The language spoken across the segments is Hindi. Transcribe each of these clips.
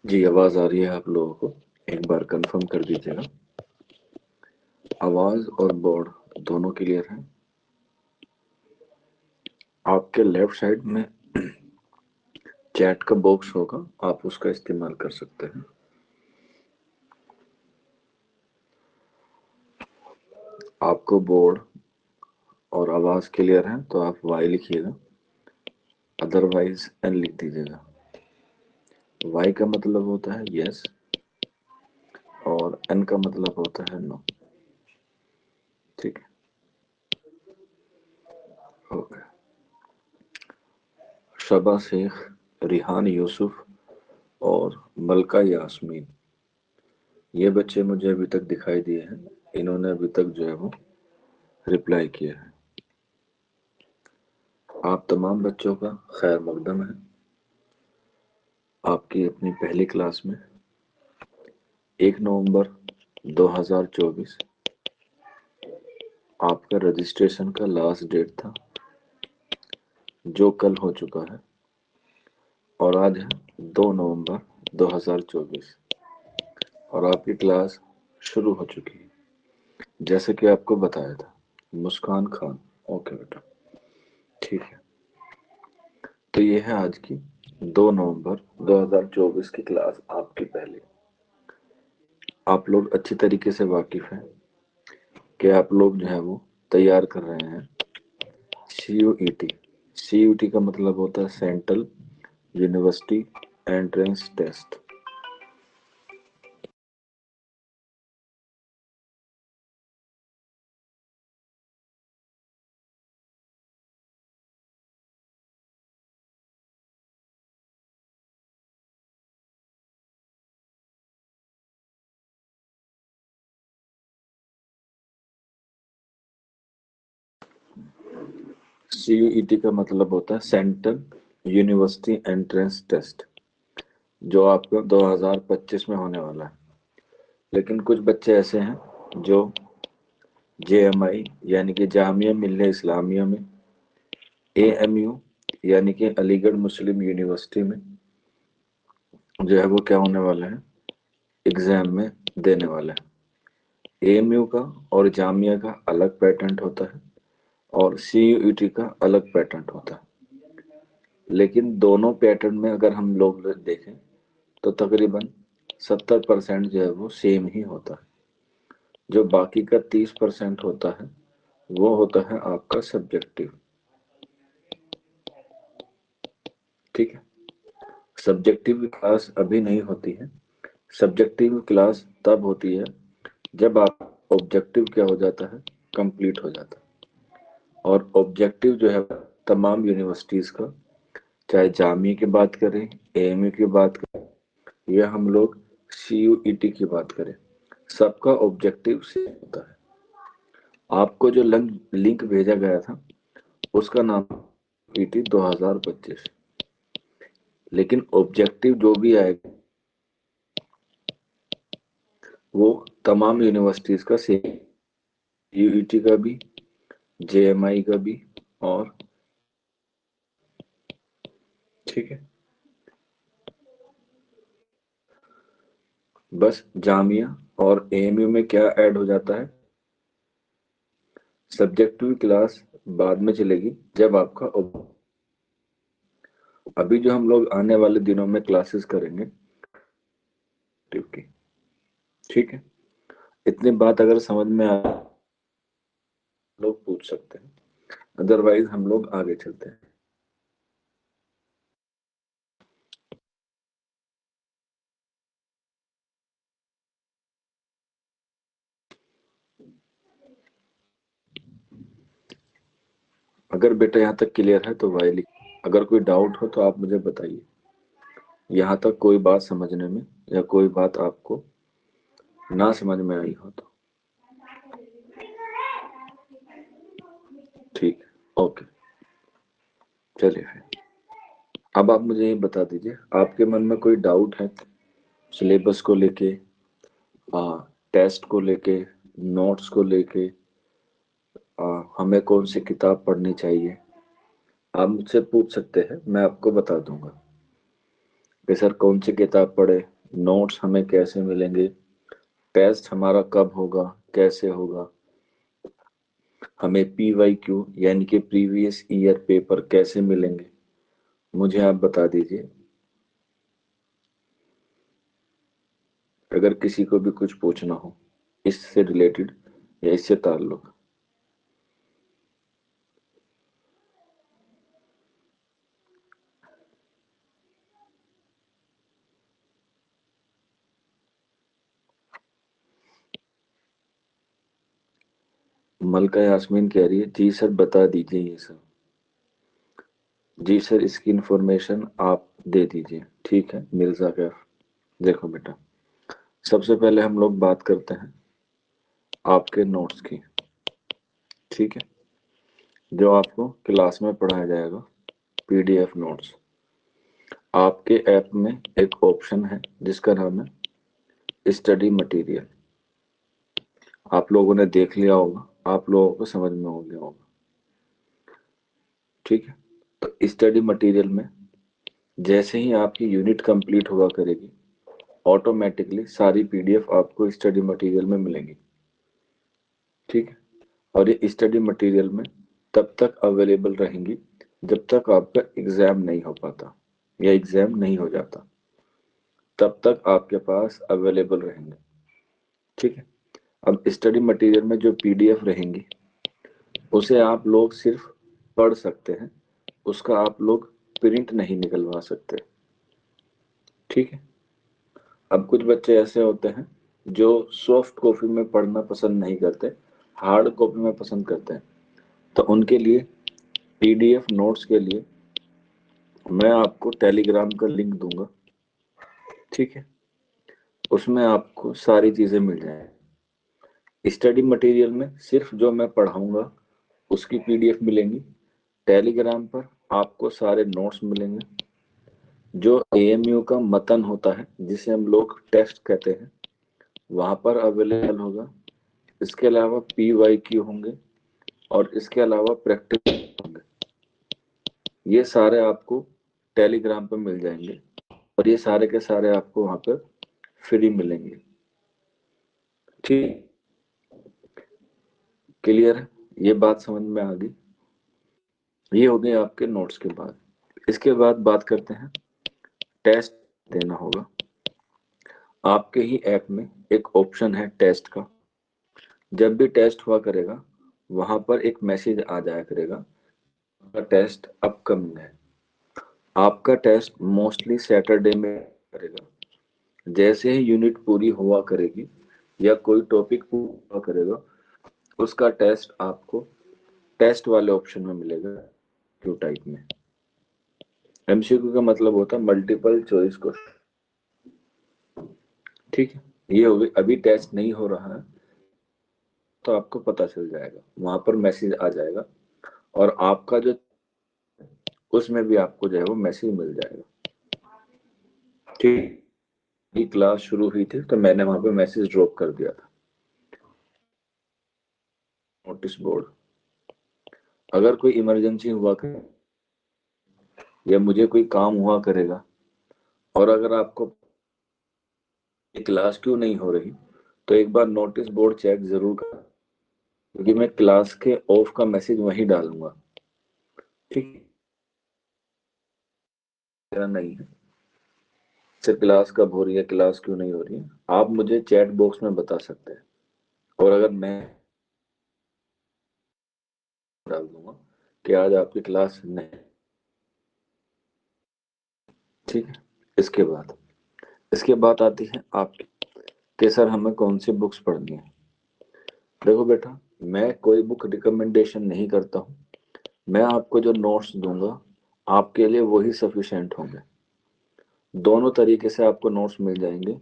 जी, आवाज़ आ रही है आप लोगों को? एक बार कंफर्म कर दीजिएगा। आवाज़ और बोर्ड दोनों क्लियर हैं? आपके लेफ्ट साइड में चैट का बॉक्स होगा, आप उसका इस्तेमाल कर सकते हैं। आपको बोर्ड और आवाज़ क्लियर है तो आप वाई लिखिएगा, अदरवाइज एन लिख दीजिएगा। वाई का मतलब होता है यस और एन का मतलब होता है नो। ठीक है, ओके। शबा शेख, रिहान यूसुफ और मलका यास्मीन, ये बच्चे मुझे अभी तक दिखाई दिए हैं। इन्होंने अभी तक जो है वो रिप्लाई किया है। आप तमाम बच्चों का खैर मकदम है आपकी अपनी पहली क्लास में। 1 नवंबर 2024 आपका रजिस्ट्रेशन का लास्ट डेट था, जो कल हो चुका है, और आज है 2 नवंबर 2024 और आपकी क्लास शुरू हो चुकी है जैसे कि आपको बताया था। मुस्कान खान, ओके बेटा, ठीक है। तो ये है आज की 2 नवंबर 2024 की क्लास, आपकी पहली। आप लोग अच्छी तरीके से वाकिफ हैं कि आप लोग जो है वो तैयार कर रहे हैं CUET। CUT का मतलब होता है central university entrance test. CUET का मतलब होता है सेंट्रल यूनिवर्सिटी एंट्रेंस टेस्ट, जो आपका 2025 में होने वाला है। लेकिन कुछ बच्चे ऐसे हैं जो JMI यानी कि जामिया मिल्लिया इस्लामिया में, AMU यानी कि अलीगढ़ मुस्लिम यूनिवर्सिटी में जो है वो क्या होने वाला है, एग्जाम में देने वाला है। AMU का और जामिया का अलग पैटर्न होता है, और CUET का अलग पैटर्न होता है। लेकिन दोनों पैटर्न में अगर हम लोग देखें तो तकरीबन 70% जो है वो सेम ही होता है। जो बाकी का 30% होता है वो होता है आपका सब्जेक्टिव। ठीक है, सब्जेक्टिव क्लास अभी नहीं होती है। सब्जेक्टिव क्लास तब होती है जब आप ऑब्जेक्टिव क्या हो जाता है, कंप्लीट हो जाता है। और ऑब्जेक्टिव जो है तमाम यूनिवर्सिटीज का, चाहे जामिया की बात करें, AMU की बात करें, या हम लोग CUET की बात करें, सबका ऑब्जेक्टिव सेम होता है। आपको जो लिंक भेजा गया था उसका नाम ET 2025, लेकिन ऑब्जेक्टिव जो भी आएगा वो तमाम यूनिवर्सिटीज का सेम, UET का भी, JMI का भी, और ठीक है, बस जामिया और AMU में क्या ऐड हो जाता है, सब्जेक्टिव क्लास बाद में चलेगी जब आपका अभी जो हम लोग आने वाले दिनों में क्लासेस करेंगे की। ठीक है, इतनी बात अगर समझ में आ लोग पूछ सकते हैं, अदरवाइज हम लोग आगे चलते हैं। अगर बेटा यहाँ तक क्लियर है तो वाई लिख, अगर कोई डाउट हो तो आप मुझे बताइए, यहाँ तक कोई बात समझने में या कोई बात आपको ना समझ में आई हो तो। ठीक है, ओके, चलिए फिर अब आप मुझे ये बता दीजिए, आपके मन में कोई डाउट है सिलेबस को लेके, टेस्ट को लेके, नोट्स को लेके, हमें कौन सी किताब पढ़नी चाहिए, आप मुझसे पूछ सकते हैं, मैं आपको बता दूंगा कि सर कौन सी किताब पढ़े, नोट्स हमें कैसे मिलेंगे, टेस्ट हमारा कब होगा, कैसे होगा, हमें PYQ यानी कि प्रीवियस ईयर पेपर कैसे मिलेंगे, मुझे आप बता दीजिए। अगर किसी को भी कुछ पूछना हो इससे रिलेटेड या इससे ताल्लुक। मलका यास्मीन कह रही है जी सर बता दीजिए ये सब। जी सर इसकी इंफॉर्मेशन आप दे दीजिए। ठीक है मिर्जा कैफ, देखो बेटा, सबसे पहले हम लोग बात करते हैं आपके नोट्स की। ठीक है, जो आपको क्लास में पढ़ाया जाएगा, PDF नोट्स। आपके ऐप में एक ऑप्शन है जिसका नाम है स्टडी मटेरियल, आप लोगों ने देख लिया होगा, आप लोगों को समझ में हो गया होगा। ठीक है, तो स्टडी मटेरियल में जैसे ही आपकी यूनिट कंप्लीट हुआ करेगी ऑटोमेटिकली सारी PDF आपको स्टडी मटेरियल में मिलेंगी। ठीक है, और ये स्टडी मटेरियल में तब तक अवेलेबल रहेंगी जब तक आपका एग्जाम नहीं हो पाता या एग्जाम नहीं हो जाता, तब तक आपके पास अवेलेबल रहेंगे। ठीक है, अब स्टडी मटेरियल में जो PDF रहेंगी उसे आप लोग सिर्फ पढ़ सकते हैं, उसका आप लोग प्रिंट नहीं निकलवा सकते। ठीक है, अब कुछ बच्चे ऐसे होते हैं जो सॉफ्ट कॉपी में पढ़ना पसंद नहीं करते, हार्ड कॉपी में पसंद करते हैं, तो उनके लिए PDF नोट्स के लिए मैं आपको टेलीग्राम का लिंक दूंगा। ठीक है, उसमें आपको सारी चीजें मिल जाएंगी। स्टडी मटेरियल में सिर्फ जो मैं पढ़ाऊंगा उसकी PDF मिलेंगी, टेलीग्राम पर आपको सारे नोट्स मिलेंगे। जो AMU का मतन होता है जिसे हम लोग टेस्ट कहते हैं वहां पर अवेलेबल होगा। इसके अलावा PYQ होंगे और इसके अलावा प्रैक्टिस होंगे, ये सारे आपको टेलीग्राम पर मिल जाएंगे और ये सारे के सारे आपको वहां पर फ्री मिलेंगे। ठीक, क्लियर है, ये बात समझ में आ गई। ये हो गए आपके नोट्स के बाद। इसके बाद बात करते हैं, टेस्ट देना होगा। आपके ही ऐप में एक ऑप्शन है टेस्ट का। जब भी टेस्ट हुआ करेगा वहां पर एक मैसेज आ जाया करेगा, आपका टेस्ट अपकमिंग है। आपका टेस्ट मोस्टली सैटरडे में करेगा। जैसे ही यूनिट पूरी हुआ करेगी या कोई टॉपिक पूरा करेगा, उसका टेस्ट आपको टेस्ट वाले ऑप्शन में मिलेगा, क्यू टाइप में। एमसीक्यू का मतलब होता है मल्टीपल चॉइस क्वेश्चन। ठीक है, ये हो गई। अभी टेस्ट नहीं हो रहा है तो आपको पता चल जाएगा, वहां पर मैसेज आ जाएगा और आपका जो उसमें भी आपको जो है वो मैसेज मिल जाएगा। ठीक, ये क्लास शुरू हुई थी तो मैंने वहां पे मैसेज ड्रॉप कर दिया था, नोटिस बोर्ड। अगर कोई इमरजेंसी हुआ करे या मुझे कोई काम हुआ करेगा और अगर आपको क्लास क्यों नहीं हो रही, तो एक बार नोटिस बोर्ड चेक जरूर कर, क्योंकि मैं क्लास के ऑफ का मैसेज वहीं डालूंगा। ठीक, नहीं है से क्लास कब हो रही है, क्लास क्यों नहीं हो रही है, आप मुझे चैट बॉक्स में बता सकते हैं और अगर मैं डाल दूंगा कि आज आपकी क्लास नहीं। ठीक है, इसके बाद आती है आपकी कि सर हमें कौन सी बुक्स पढ़नी है। देखो बेटा, मैं कोई बुक रिकमेंडेशन नहीं करता हूँ। मैं आपको जो नोट्स दूंगा आपके लिए वही सफिशिएंट होंगे। दोनों तरीके से आपको नोट्स मिल जाएंगे।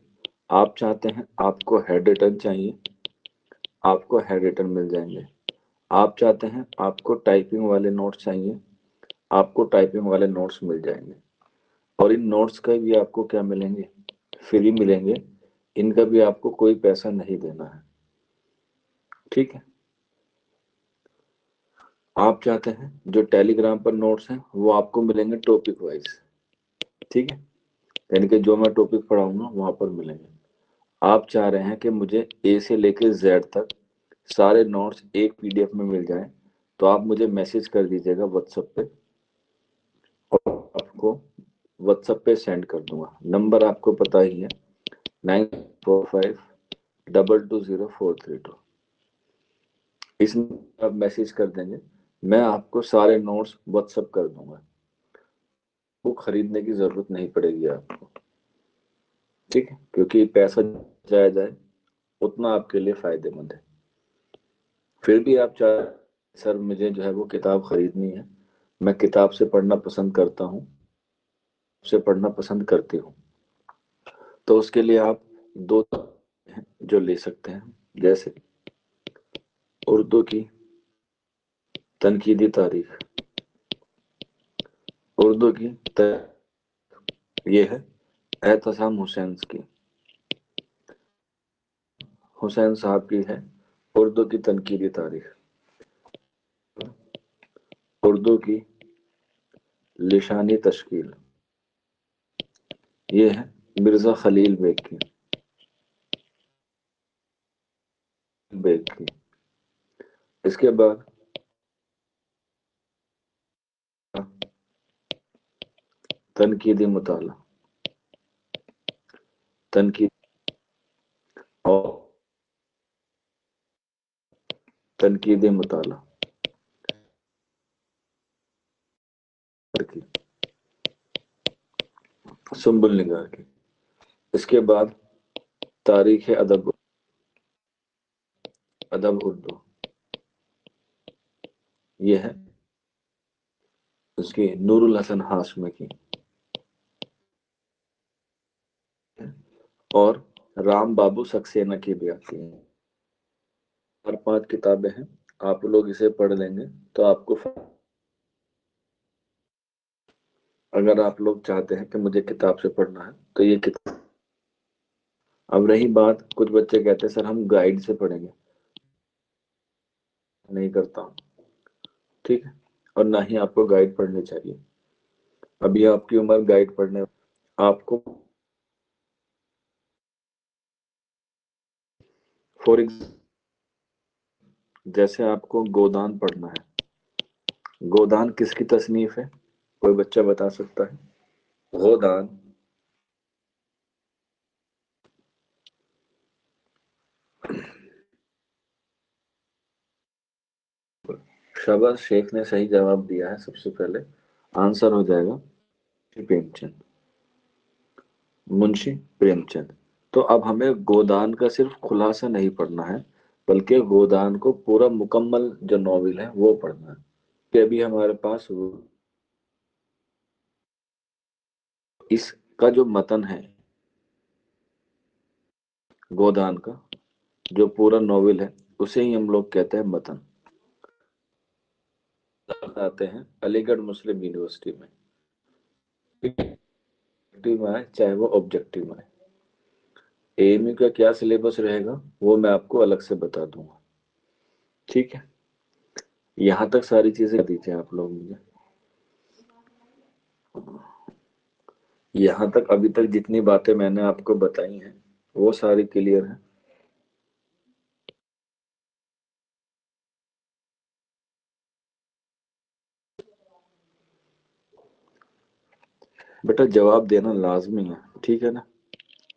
आप चाहते हैं आपको हेड रिटन चाहिए, आपको हेड रिटन मिल जाएंगे। आप चाहते हैं आपको टाइपिंग वाले नोट्स चाहिए, आपको टाइपिंग वाले नोट्स मिल जाएंगे। और इन नोट्स का भी आपको क्या मिलेंगे, फ्री मिलेंगे। इनका भी आपको कोई पैसा नहीं देना है। ठीक है, आप चाहते हैं जो टेलीग्राम पर नोट्स हैं वो आपको मिलेंगे टॉपिक वाइज। ठीक है, यानी कि जो मैं टॉपिक पढ़ाऊंगा वहां पर मिलेंगे। आप चाह रहे हैं कि मुझे ए से लेकर जेड तक सारे नोट्स एक पीडीएफ में मिल जाएं, तो आप मुझे मैसेज कर दीजिएगा व्हाट्सएप पे और आपको व्हाट्सएप पे सेंड कर दूंगा। नंबर आपको पता ही है, 9452220432। इसमें आप मैसेज कर देंगे, मैं आपको सारे नोट्स व्हाट्सएप कर दूंगा। वो खरीदने की जरूरत नहीं पड़ेगी आपको। ठीक है, क्योंकि पैसा जाया जाए उतना आपके लिए फायदेमंद है। फिर भी आप चाहे सर मुझे जो है वो किताब खरीदनी है, मैं किताब से पढ़ना पसंद करता हूँ, से पढ़ना पसंद करती हूँ, तो उसके लिए आप दो हैं जो ले सकते हैं। जैसे उर्दू की तनकीदी तारीख, उर्दू की ये है एहतसाम हुसैन की, हुसैन साहब की है उर्दू की तनकीदी तारीख। उर्दू की लिशानी तश्कील, ये है मिर्जा खलील बेग की। इसके बाद तनकीदी मुताला, तनकीद और तनकीदी मुताला की, सुम्बुल निगार की। इसके बाद तारीख अदब, अदब उर्दू, ये है उसकी नूरुल हसन हाशमी की। और राम बाबू सक्सेना की भी आती है। और 5 किताबें हैं, आप लोग इसे पढ़ लेंगे तो आपको अगर आप लोग चाहते हैं कि मुझे किताब से पढ़ना है तो ये किताब। अब रही बात, कुछ बच्चे कहते हैं सर हम गाइड से पढ़ेंगे, नहीं करता हूँ। ठीक है, और ना ही आपको गाइड पढ़नी चाहिए। अभी आपकी उम्र गाइड पढ़ने, आपको फॉर एग्जाम्पल जैसे आपको गोदान पढ़ना है, गोदान किसकी तसनीफ है? कोई बच्चा बता सकता है? गोदान शबाश, शेख ने सही जवाब दिया है। सबसे पहले आंसर हो जाएगा प्रेमचंद, मुंशी प्रेमचंद। तो अब हमें गोदान का सिर्फ खुलासा नहीं पढ़ना है, बल्कि गोदान को पूरा मुकम्मल जो नॉवेल है वो पढ़ना है। कि अभी हमारे पास इसका जो मतन है गोदान का, जो पूरा नॉवेल है, उसे ही हम लोग कहते हैं मतन। आते हैं अलीगढ़ मुस्लिम यूनिवर्सिटी में, में आए चाहे वो ऑब्जेक्टिव में आए। एएमयू का क्या सिलेबस रहेगा वो मैं आपको अलग से बता दूंगा, ठीक है? यहाँ तक सारी चीजें दीजिए आप लोग मुझे। यहाँ तक अभी तक जितनी बातें मैंने आपको बताई हैं वो सारी क्लियर है? बेटा जवाब देना लाजमी है, ठीक है ना?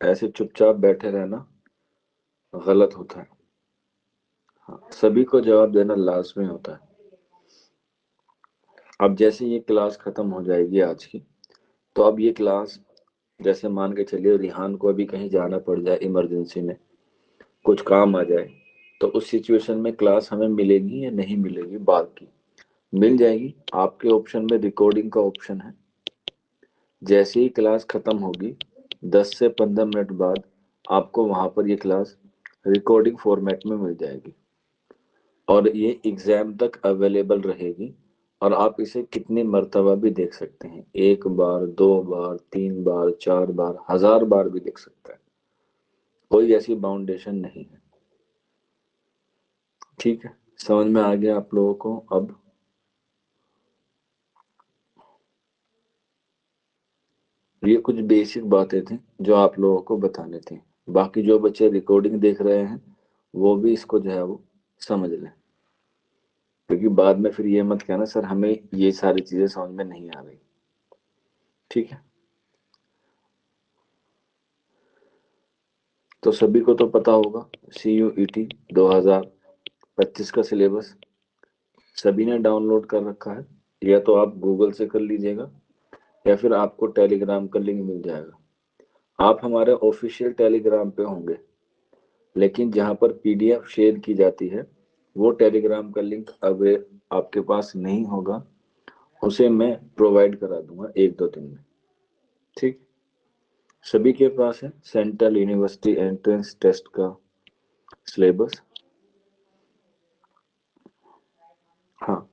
ऐसे चुपचाप बैठे रहना गलत होता है। हाँ, सभी को जवाब देना लाजमी होता है। अब जैसे ये क्लास खत्म हो जाएगी आज की, तो अब ये क्लास, जैसे मान के चलिए रिहान को अभी कहीं जाना पड़ जाए इमरजेंसी में, कुछ काम आ जाए, तो उस सिचुएशन में क्लास हमें मिलेगी या नहीं मिलेगी? बात की मिल जाएगी। आपके ऑप्शन में रिकॉर्डिंग का ऑप्शन है। जैसे ही क्लास खत्म होगी 10 से 15 मिनट बाद आपको वहां पर ये क्लास रिकॉर्डिंग फॉर्मेट में मिल जाएगी और ये एग्जाम तक अवेलेबल रहेगी। और आप इसे कितनी मर्तबा भी देख सकते हैं, 1 बार, 2 बार, 3 बार, 4 बार, 1000 बार भी देख सकते हैं। कोई ऐसी बाउंडेशन नहीं है, ठीक है? समझ में आ गया आप लोगों को? अब ये कुछ बेसिक बातें थी जो आप लोगों को बताने थी। बाकी जो बच्चे रिकॉर्डिंग देख रहे हैं वो भी इसको जो है वो समझ लें, क्योंकि बाद में फिर ये मत कहना सर हमें ये सारी चीजें समझ में नहीं आ रही, ठीक है? तो सभी को तो पता होगा CUET 2025 का सिलेबस सभी ने डाउनलोड कर रखा है। या तो आप गूगल से कर लीजिएगा या फिर आपको टेलीग्राम का लिंक मिल जाएगा। आप हमारे ऑफिशियल टेलीग्राम पे होंगे, लेकिन जहां पर PDF शेयर की जाती है वो टेलीग्राम का लिंक अगर आपके पास नहीं होगा, उसे मैं प्रोवाइड करा दूंगा 1-2 दिन में, ठीक? सभी के पास है सेंट्रल यूनिवर्सिटी एंट्रेंस टेस्ट का सिलेबस? हाँ,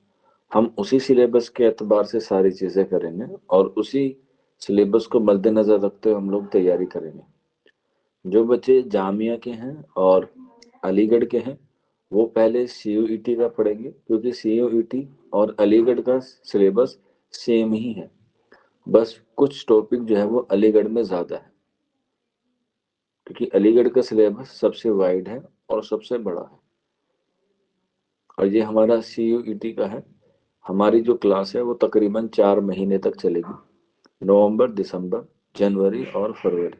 हम उसी सिलेबस के एतबार से सारी चीजें करेंगे और उसी सिलेबस को मद्देनजर रखते हुए हम लोग तैयारी करेंगे। जो बच्चे जामिया के हैं और अलीगढ़ के हैं वो पहले CUET का पढ़ेंगे, क्योंकि CUET और अलीगढ़ का सिलेबस सेम ही है, बस कुछ टॉपिक जो है वो अलीगढ़ में ज्यादा है, क्योंकि अलीगढ़ का सिलेबस सबसे वाइड है और सबसे बड़ा है। और ये हमारा CUET का है। हमारी जो क्लास है वो तकरीबन 4 महीने तक चलेगी, नवंबर, दिसंबर, जनवरी और फरवरी।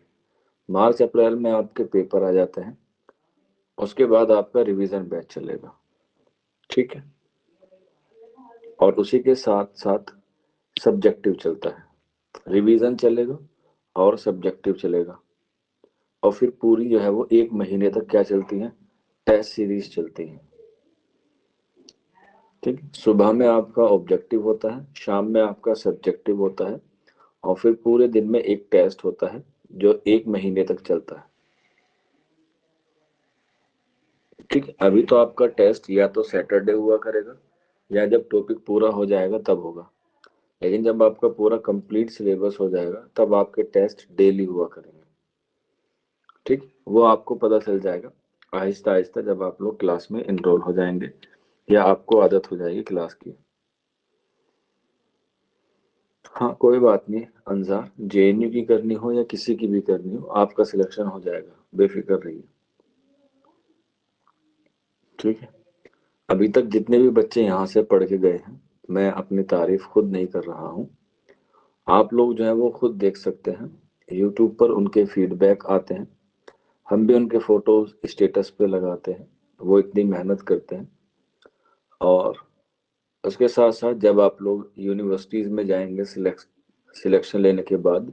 मार्च अप्रैल में आपके पेपर आ जाते हैं, उसके बाद आपका रिवीजन बैच चलेगा, ठीक है? और उसी के साथ साथ सब्जेक्टिव चलता है, रिवीजन चलेगा और सब्जेक्टिव चलेगा। और फिर पूरी जो है वो 1 महीने तक क्या चलती है? टेस्ट सीरीज चलती है, ठीक? सुबह में आपका ऑब्जेक्टिव होता है, शाम में आपका सब्जेक्टिव होता है और फिर पूरे दिन में एक टेस्ट होता है जो 1 महीने तक चलता है, ठीक? अभी तो आपका टेस्ट या तो सैटरडे हुआ करेगा या जब टॉपिक पूरा हो जाएगा तब होगा, लेकिन जब आपका पूरा कंप्लीट सिलेबस हो जाएगा तब आपके टेस्ट डेली हुआ करेंगे, ठीक? वो आपको पता चल जाएगा आहिस्ता आहिस्ता जब आप लोग क्लास में इनरोल हो जाएंगे या आपको आदत हो जाएगी क्लास की। हाँ कोई बात नहीं अंजार, JNU की करनी हो या किसी की भी करनी हो आपका सिलेक्शन हो जाएगा, बेफिक्र रहिए, ठीक है? अभी तक जितने भी बच्चे यहाँ से पढ़ के गए हैं मैं अपनी तारीफ खुद नहीं कर रहा हूँ, आप लोग जो है वो खुद देख सकते हैं। यूट्यूब पर उनके फीडबैक आते हैं, हम भी उनके फोटोज स्टेटस पे लगाते हैं, वो इतनी मेहनत करते हैं। और उसके साथ साथ जब आप लोग यूनिवर्सिटीज में जाएंगे सिलेक्शन लेने के बाद,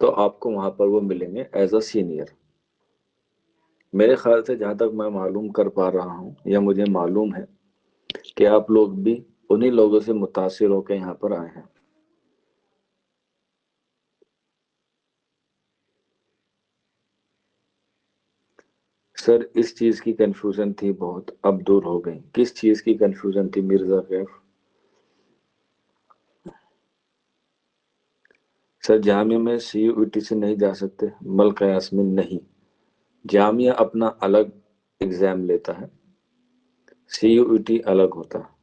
तो आपको वहां पर वो मिलेंगे एज अ सीनियर। मेरे ख्याल से जहां तक मैं मालूम कर पा रहा हूँ या मुझे मालूम है कि आप लोग भी उन्हीं लोगों से मुतासिर होकर यहाँ पर आए हैं। सर इस चीज की कंफ्यूजन थी बहुत, अब दूर हो गई। किस चीज की कंफ्यूजन थी मिर्जा कैफ? सर जामिया में सीयूईटी से नहीं जा सकते? मलका यास्मीन नहीं, जामिया अपना अलग एग्जाम लेता है, सीयूईटी अलग होता है।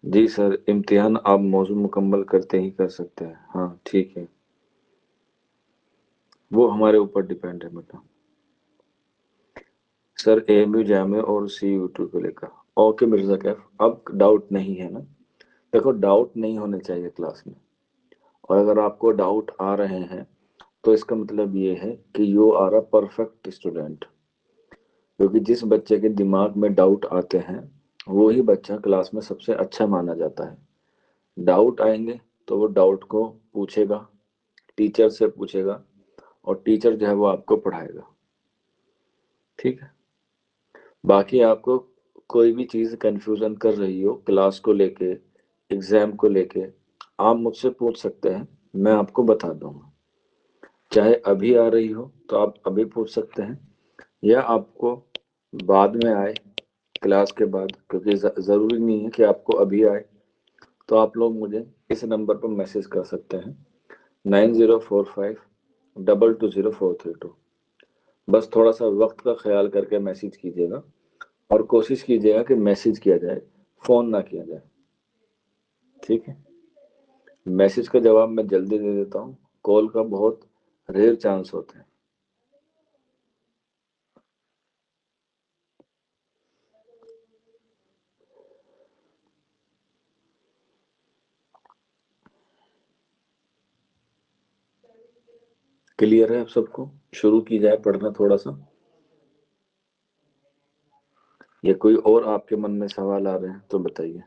जी सर, इम्तिहान आप मौजूद मुकम्मल करते ही कर सकते हैं। हाँ ठीक है, वो हमारे ऊपर डिपेंड है बेटा। सर एएमयू जामिया और सीयूईटी को लेकर। ओके मिर्जा कैफ, अब डाउट नहीं है ना? देखो डाउट नहीं होने चाहिए क्लास में, और अगर आपको डाउट आ रहे हैं तो इसका मतलब ये है कि you are a perfect student. क्योंकि जिस बच्चे के दिमाग में डाउट आते हैं वो ही बच्चा क्लास में सबसे अच्छा माना जाता है। डाउट आएंगे तो वो डाउट को पूछेगा, टीचर से पूछेगा, और टीचर जो है वो आपको पढ़ाएगा। ठीक है, बाकी आपको कोई भी चीज़ कंफ्यूजन कर रही हो क्लास को लेके, एग्जाम को लेके, आप मुझसे पूछ सकते हैं, मैं आपको बता दूंगा। चाहे अभी आ रही हो तो आप अभी पूछ सकते हैं, या आपको बाद में आए क्लास के बाद, क्योंकि ज़रूरी नहीं है कि आपको अभी आए। तो आप लोग मुझे इस नंबर पर मैसेज कर सकते हैं, 9045220432। बस थोड़ा सा वक्त का ख्याल करके मैसेज कीजिएगा, और कोशिश कीजिएगा कि मैसेज किया जाए, फ़ोन ना किया जाए। ठीक है, मैसेज का जवाब मैं जल्दी दे देता हूँ, कॉल का बहुत रेयर चांस होते हैं। क्लियर है आप सबको? शुरू की जाए पढ़ना थोड़ा सा, या कोई और आपके मन में सवाल आ रहे हैं तो बताइए।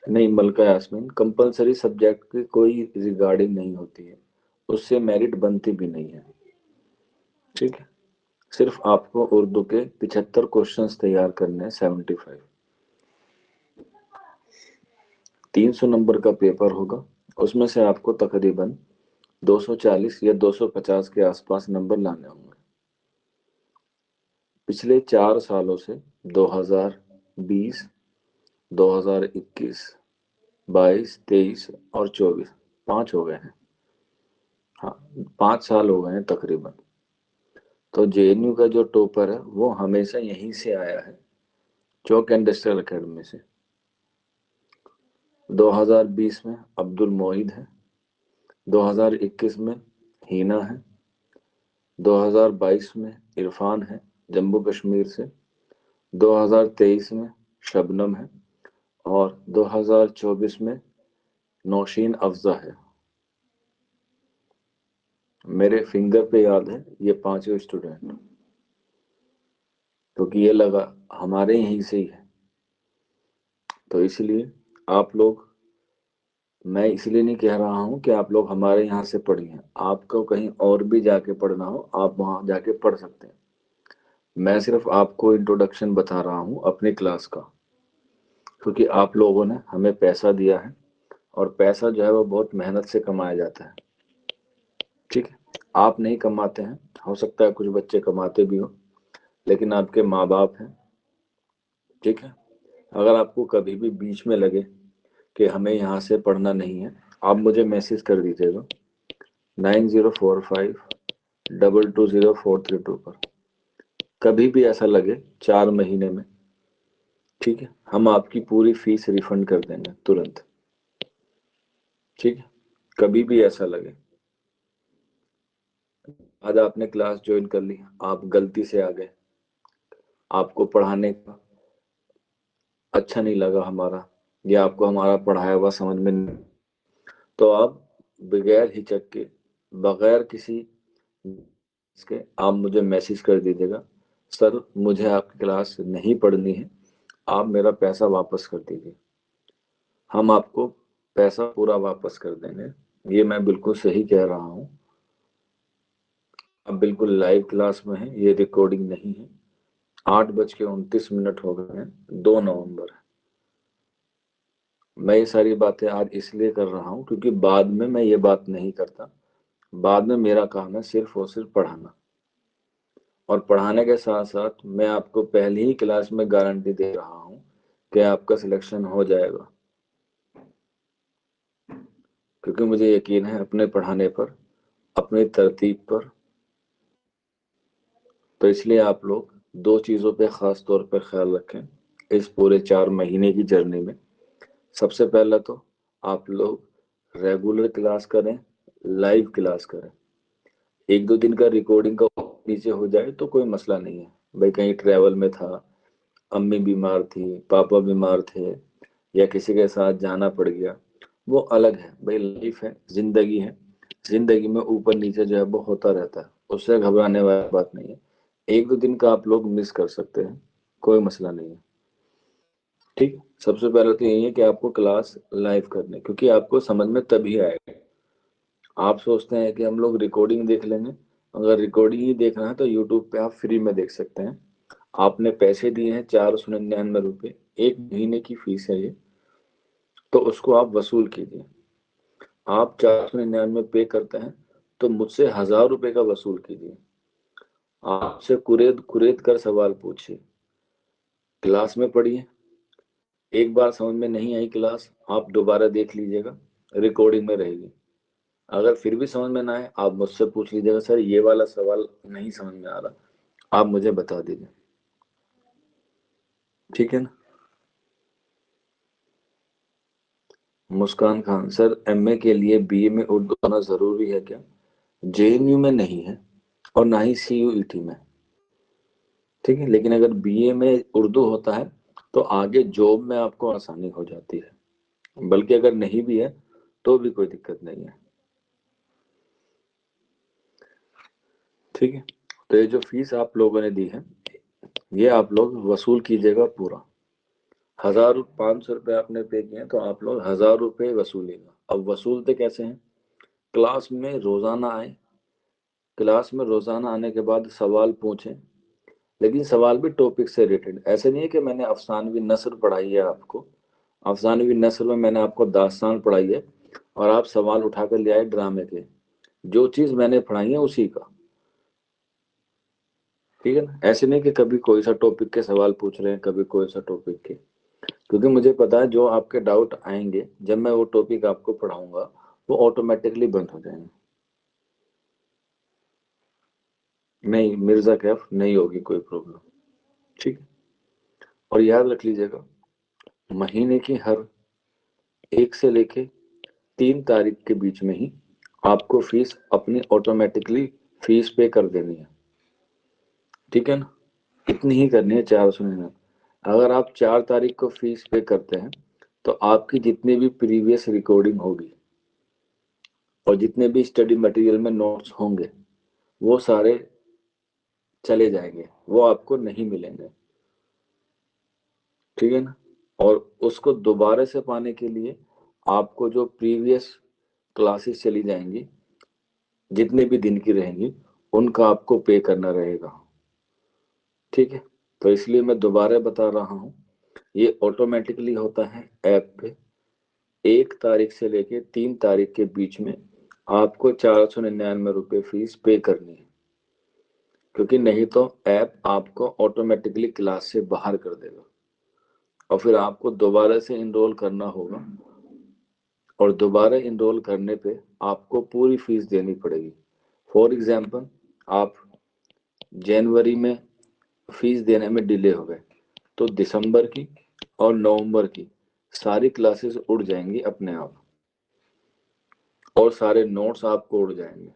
नहीं मलका यास्मीन, कंपलसरी सब्जेक्ट की कोई रिगार्डिंग नहीं होती है, उससे मेरिट बनती भी नहीं है। ठीक है, सिर्फ आपको उर्दू के 75 क्वेश्चंस तैयार करने हैं, 75। 300 नंबर का पेपर होगा, उसमें से आपको तकरीबन 240 या 250 के आसपास नंबर लाने होंगे। पिछले 4 सालों से 2020, 2021, 22, 23 और 24, 5 हो गए हैं। हाँ, 5 साल हो गए हैं तकरीबन। तो जेएनयू का जो टॉपर है वो हमेशा यहीं से आया है, चौक इंडस्ट्रियल अकेडमी से। 2020 में अब्दुल मोहिद है, 2021 में हीना है, 2022 में इरफान है जम्मू कश्मीर से, 2023 में शबनम है, और 2024 में नौशीन अफजा है। मेरे फिंगर पे याद है ये पांचों स्टूडेंट, क्योंकि ये लगा हमारे यहीं से ही है। तो इसलिए आप लोग, मैं इसलिए नहीं कह रहा हूँ कि आप लोग हमारे यहाँ से पढ़िए, आपको कहीं और भी जाके पढ़ना हो आप वहाँ जाके पढ़ सकते हैं। मैं सिर्फ आपको इंट्रोडक्शन बता रहा हूँ अपनी क्लास का, क्योंकि आप लोगों ने हमें पैसा दिया है, और पैसा जो है वो बहुत मेहनत से कमाया जाता है। ठीक है, आप नहीं कमाते हैं, हो सकता है कुछ बच्चे कमाते भी हो, लेकिन आपके माँ बाप हैं। ठीक है, अगर आपको कभी भी बीच में लगे कि हमें यहाँ से पढ़ना नहीं है, आप मुझे मैसेज कर दीजिएगा 9045220432 पर। कभी भी ऐसा लगे 4 महीने में, ठीक है, हम आपकी पूरी फीस रिफंड कर देंगे तुरंत। ठीक है, कभी भी ऐसा लगे। आज आपने क्लास ज्वाइन कर ली, आप गलती से आ गए, आपको पढ़ाने का अच्छा नहीं लगा हमारा, या आपको हमारा पढ़ाया हुआ समझ में नहीं, तो आप बगैर हिचक के, बगैर किसी इसके आप मुझे मैसेज कर दीजिएगा, सर मुझे आपकी क्लास नहीं पढ़नी है, आप मेरा पैसा वापस कर दीजिए। हम आपको पैसा पूरा वापस कर देंगे, ये मैं बिल्कुल सही कह रहा हूँ। अब बिल्कुल लाइव क्लास में है, ये रिकॉर्डिंग नहीं है। 8:29 हो गए हैं, 2 नवंबर है। मैं ये सारी बातें आज इसलिए कर रहा हूँ क्योंकि बाद में मैं ये बात नहीं करता। बाद में मेरा काम है सिर्फ और सिर्फ पढ़ाना, और पढ़ाने के साथ साथ मैं आपको पहली ही क्लास में गारंटी दे रहा हूँ कि आपका सिलेक्शन हो जाएगा, क्योंकि मुझे यकीन है अपने पढ़ाने पर, अपनी तरतीब पर। तो इसलिए आप लोग 2 चीज़ों पे ख़ास तौर पर ख्याल रखें इस पूरे 4 महीने की जर्नी में। सबसे पहला तो आप लोग रेगुलर क्लास करें, लाइव क्लास करें। 1-2 दिन का रिकॉर्डिंग का नीचे हो जाए तो कोई मसला नहीं है, भाई कहीं ट्रैवल में था, अम्मी बीमार थी, पापा बीमार थे, या किसी के साथ जाना पड़ गया, वो अलग है भाई, लाइफ है, जिंदगी है। जिंदगी में ऊपर नीचे जो है वो होता रहता है, उससे घबराने वाली बात नहीं है। 1-2 दिन का आप लोग मिस कर सकते हैं, कोई मसला नहीं है। ठीक, सबसे पहले तो यही है कि आपको क्लास लाइव करनी है, क्योंकि आपको समझ में तभी आएगा। आप सोचते हैं कि हम लोग रिकॉर्डिंग देख लेंगे, अगर रिकॉर्डिंग ही देखना है तो यूट्यूब पे आप फ्री में देख सकते हैं। आपने पैसे दिए हैं 499 रुपये, 1 महीने की फीस है ये, तो उसको आप वसूल कीजिए। आप 499 पे करते हैं तो मुझसे 1000 रुपये का वसूल कीजिए। आपसे कुरेद कुरेद कर सवाल पूछिए, क्लास में पढ़िए। एक बार समझ में नहीं आई क्लास, आप दोबारा देख लीजिएगा, रिकॉर्डिंग में रहेगी। अगर फिर भी समझ में ना आए, आप मुझसे पूछ लीजिएगा, सर ये वाला सवाल नहीं समझ में आ रहा, आप मुझे बता दीजिए। ठीक है ना। मुस्कान खान, सर एमए के लिए बीए में उर्दू आना जरूरी है क्या? जेएनयू में नहीं है, और ना ही सीयूईटी में। ठीक है, लेकिन अगर बीए में उर्दू होता है तो आगे जॉब में आपको आसानी हो जाती है, बल्कि अगर नहीं भी है तो भी कोई दिक्कत नहीं है। ठीक है, तो ये जो फीस आप लोगों ने दी है, ये आप लोग वसूल कीजिएगा पूरा। 1500 रुपये आपने पे किए तो आप लोग 1000 रुपये वसूलेगा। अब वसूलते कैसे हैं? क्लास में रोजाना आए, क्लास में रोजाना आने के बाद सवाल पूछें, लेकिन सवाल भी टॉपिक से रिलेटेड। ऐसे नहीं है कि मैंने अफसानवी नस्र पढ़ाई है आपको, अफसानवी नस्र में मैंने आपको दास्तान पढ़ाई है और आप सवाल उठाकर ले आए ड्रामे के। जो चीज मैंने पढ़ाई है उसी का। ठीक है ना, ऐसे नहीं कि कभी कोई सा टॉपिक के सवाल पूछ रहे हैं, कभी कोई सा टॉपिक के, क्योंकि मुझे पता है जो आपके डाउट आएंगे जब मैं वो टॉपिक आपको पढ़ाऊंगा वो ऑटोमेटिकली बंद हो जाएंगे। नहीं, मिर्जा कैफ नहीं होगी कोई प्रॉब्लम। ठीक है, और याद रख लीजिएगा, महीने की हर 1 से लेके 3 तारीख के बीच में ही आपको फीस अपनी ऑटोमेटिकली फीस पे कर देनी है। ठीक है ना, इतनी ही करनी है, 499। अगर आप 4 तारीख को फीस पे करते हैं तो आपकी जितनी भी प्रीवियस रिकॉर्डिंग होगी और जितने भी स्टडी मटेरियल में नोट्स होंगे वो सारे चले जाएंगे, वो आपको नहीं मिलेंगे। ठीक है ना, और उसको दोबारा से पाने के लिए आपको जो प्रीवियस क्लासेस चली जाएंगी, जितने भी दिन की रहेंगी, उनका आपको पे करना रहेगा। ठीक है, तो इसलिए मैं दोबारा बता रहा हूँ, ये ऑटोमेटिकली होता है ऐप पे। 1 तारीख से लेके 3 तारीख के बीच में आपको 499 रुपये फीस पे करनी है, क्योंकि नहीं तो ऐप आपको ऑटोमेटिकली क्लास से बाहर कर देगा और फिर आपको दोबारा से इनरोल करना होगा, और दोबारा इनरोल करने पे आपको पूरी फीस देनी पड़ेगी। फॉर एग्जाम्पल, आप जनवरी में फीस देने में डिले हो गए तो दिसंबर की और नवंबर की सारी क्लासेस उड़ जाएंगी अपने आप, और सारे नोट्स आपको उड़ जाएंगे,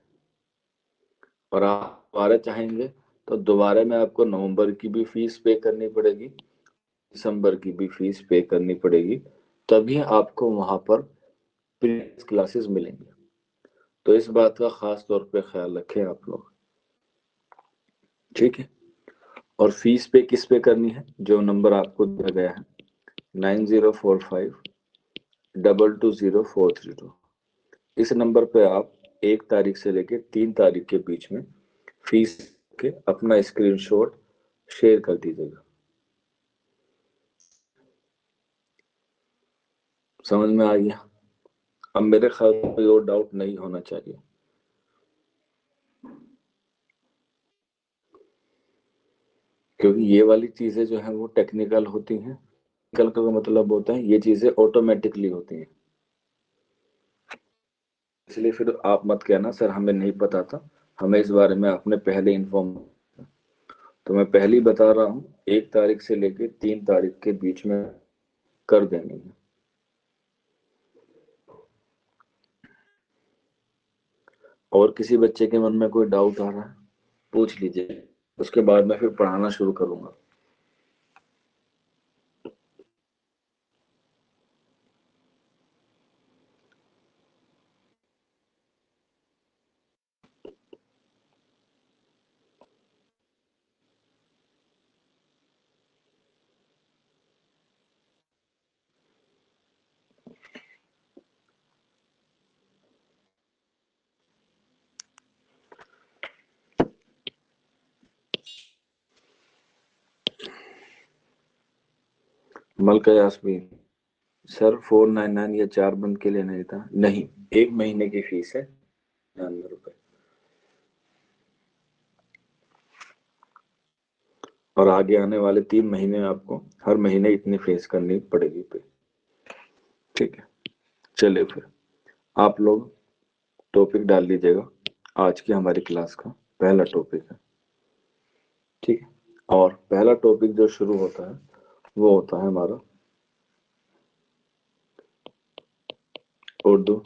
और आप दोबारा चाहेंगे तो दोबारा में आपको नवंबर की भी फीस पे करनी पड़ेगी, दिसंबर की भी फीस पे करनी पड़ेगी, तभी आपको वहां पर प्रीवियस क्लासेस मिलेंगे। तो इस बात का खास तौर पे ख्याल रखें आप लोग, ठीक है। और फीस पे किस पे करनी है, जो नंबर आपको दिया गया है 9045220432, इस नंबर पे आप 1 तारीख से लेकर 3 तारीख के बीच में फीस के अपना स्क्रीनशॉट शेयर कर दीजिएगा। समझ में आ गया? अब मेरे ख्याल में कोई और डाउट नहीं होना चाहिए। क्योंकि ये वाली चीजें जो है वो टेक्निकल होती हैं। टेक्निकल का मतलब होता है ये चीजें ऑटोमेटिकली होती हैं, इसलिए फिर आप मत कहना सर हमें नहीं पता था, हमें इस बारे में आपने पहले इन्फॉर्म। तो मैं पहले ही बता रहा हूँ 1 तारीख से लेकर 3 तारीख के बीच में कर देनी है। और किसी बच्चे के मन में कोई डाउट आ रहा है पूछ लीजिए, उसके बाद मैं फिर पढ़ाना शुरू करूंगा। मलका यास्मीन, सर 499 या 4 बंद के लिए नहीं था, नहीं, 1 महीने की फीस है 99 रुपए, और आगे आने वाले 3 महीने आपको हर महीने इतनी फीस करनी पड़ेगी पे, ठीक है। चलिए फिर आप लोग टॉपिक डाल लीजिएगा, आज की हमारी क्लास का पहला टॉपिक है, ठीक है। और पहला टॉपिक जो शुरू होता है वो होता है हमारा उर्दू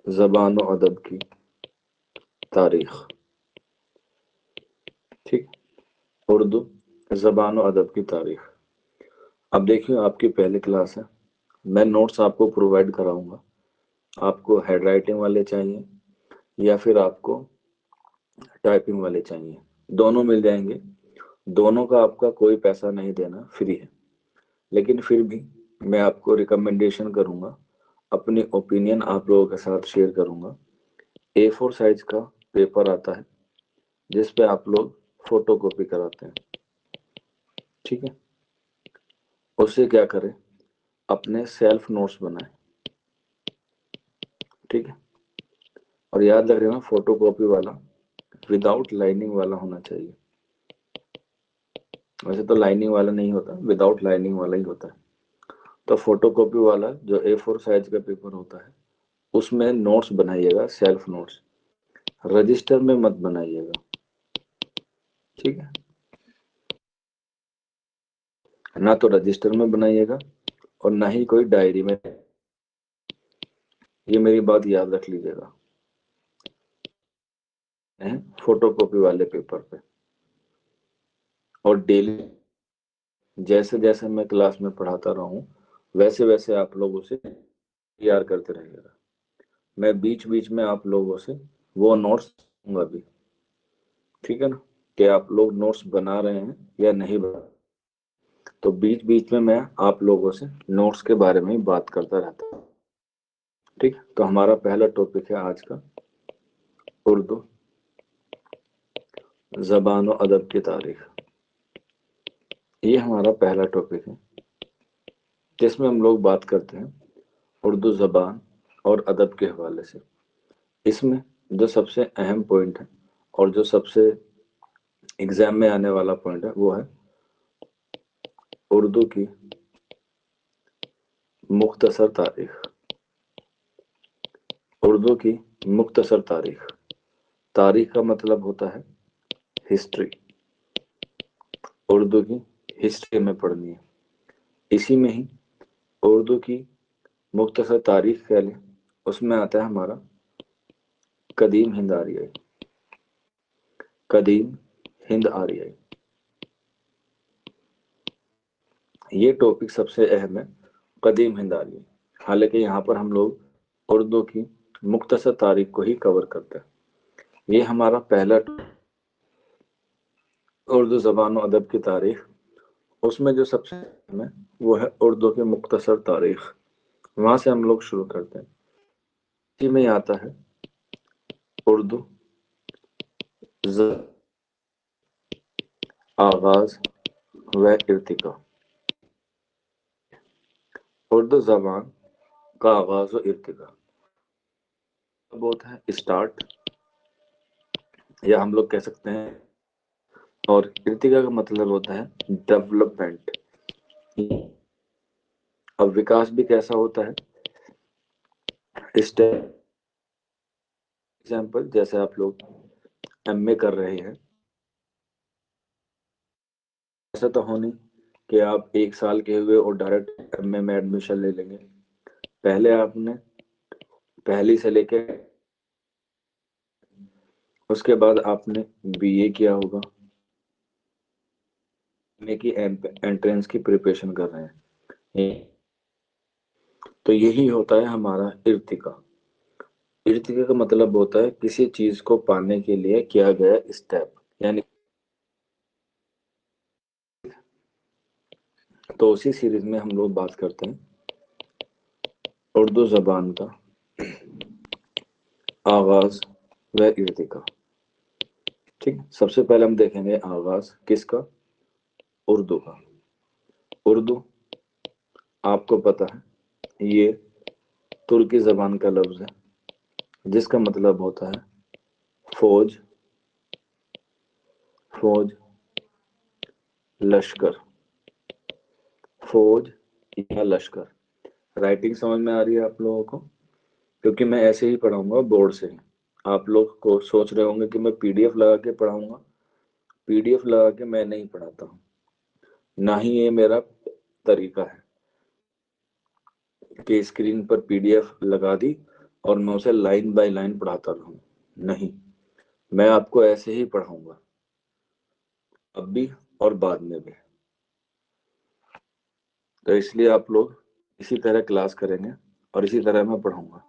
ज़बान और अदब की तारीख, ठीक। उर्दू ज़बान और अदब की तारीख। अब देखिए आपकी पहली क्लास है, मैं नोट्स आपको प्रोवाइड कराऊंगा। आपको हैंड राइटिंग वाले चाहिए या फिर आपको टाइपिंग वाले चाहिए, दोनों मिल जाएंगे। दोनों का आपका कोई पैसा नहीं देना, फ्री है। लेकिन फिर भी मैं आपको रिकमेंडेशन करूंगा, अपनी ओपिनियन आप लोगों के साथ शेयर करूंगा। A4 साइज का पेपर आता है जिस पे आप लोग फोटो कॉपी कराते हैं, ठीक है। उससे क्या करें, अपने सेल्फ नोट्स बनाएं, ठीक है। और याद रख लेना फोटो कॉपी वाला विदाउट लाइनिंग वाला होना चाहिए। वैसे तो लाइनिंग वाला नहीं होता, विदाउट लाइनिंग वाला ही होता है। तो फोटो कॉपी वाला जो A4 साइज का पेपर होता है उसमें नोट्स बनाइएगा, सेल्फ नोट्स। रजिस्टर में मत बनाइएगा, ठीक है। ना तो रजिस्टर में बनाइएगा और ना ही कोई डायरी में, ये मेरी बात याद रख लीजिएगा। फोटो कॉपी वाले पेपर पे, और डेली जैसे जैसे मैं क्लास में पढ़ाता रहा हूँ वैसे वैसे आप लोग उसे तैयार करते रहिएगा। मैं बीच बीच में आप लोगों से वो नोट्स दूंगा भी, ठीक है ना, कि आप लोग नोट्स बना रहे हैं या नहीं बना। तो बीच बीच में मैं आप लोगों से नोट्स के बारे में ही बात करता रहता हूँ, ठीक। तो हमारा पहला टॉपिक है आज का उर्दू ज़बान और अदब की तारीख। ये हमारा पहला टॉपिक है जिसमें हम लोग बात करते हैं उर्दू ज़बान और अदब के हवाले से। इसमें जो सबसे अहम पॉइंट है और जो सबसे एग्जाम में आने वाला पॉइंट है वो है उर्दू की मुख्तसर तारीख। उर्दू की मुख्तसर तारीख, तारीख का मतलब होता है हिस्ट्री। उर्दू की हिस्ट्री में पढ़नी है, इसी में ही उर्दू की मुख्तसर तारीख कह लें, उसमें आता है हमारा कदीम हिंद आर्य। कदीम हिंद आर्य। ये टॉपिक सबसे अहम है, कदीम हिंद आर्य। हालांकि यहाँ पर हम लोग उर्दू की मुख्तसर तारीख को ही कवर करते हैं। ये हमारा पहला उर्दू जबान और अदब की तारीख। उसमें जो सबसे अहम है वो है उर्दू की मुख्तसर तारीख। वहां से हम लोग शुरू करते हैं। इसी में आता है उर्दू आगाज व इर्तिका। उर्दू जबान का आगाज व इर्तिका होता है स्टार्ट, या हम लोग कह सकते हैं, और इर्तिका का मतलब होता है डेवलपमेंट। अब विकास भी कैसा होता है, स्टेप। एग्जाम्पल, जैसे आप लोग एमए कर रहे हैं, ऐसा तो हो नहीं कि आप 1 साल के हुए और डायरेक्ट एमए में एडमिशन ले लेंगे। पहले आपने पहली से लेके उसके बाद आपने बीए किया होगा, एमए की एंट्रेंस की प्रिपरेशन कर रहे हैं। तो यही होता है हमारा इर्तिका। इर्तिका का मतलब होता है किसी चीज को पाने के लिए किया गया स्टेप, यानी। तो उसी सीरीज में हम लोग बात करते हैं उर्दू जबान का आगाज व इर्तिका। ठीक, सबसे पहले हम देखेंगे आगाज किसका, उर्दू का। उर्दू आपको पता है ये तुर्की जबान का लफ्ज है, जिसका मतलब होता है फौज, फौज, लश्कर, फौज या लश्कर। राइटिंग समझ में आ रही है आप लोगों को? क्योंकि मैं ऐसे ही पढ़ाऊंगा बोर्ड से ही। आप लोग को सोच रहे होंगे कि मैं पीडीएफ लगा के पढ़ाऊंगा। पीडीएफ लगा के मैं नहीं पढ़ाता हूँ, ना ही ये मेरा तरीका है कि स्क्रीन पर पीडीएफ लगा दी और मैं उसे लाइन बाय लाइन पढ़ाता रहूं। नहीं, मैं आपको ऐसे ही पढ़ाऊंगा, अब भी और बाद में भी। तो इसलिए आप लोग इसी तरह क्लास करेंगे और इसी तरह मैं पढ़ाऊंगा।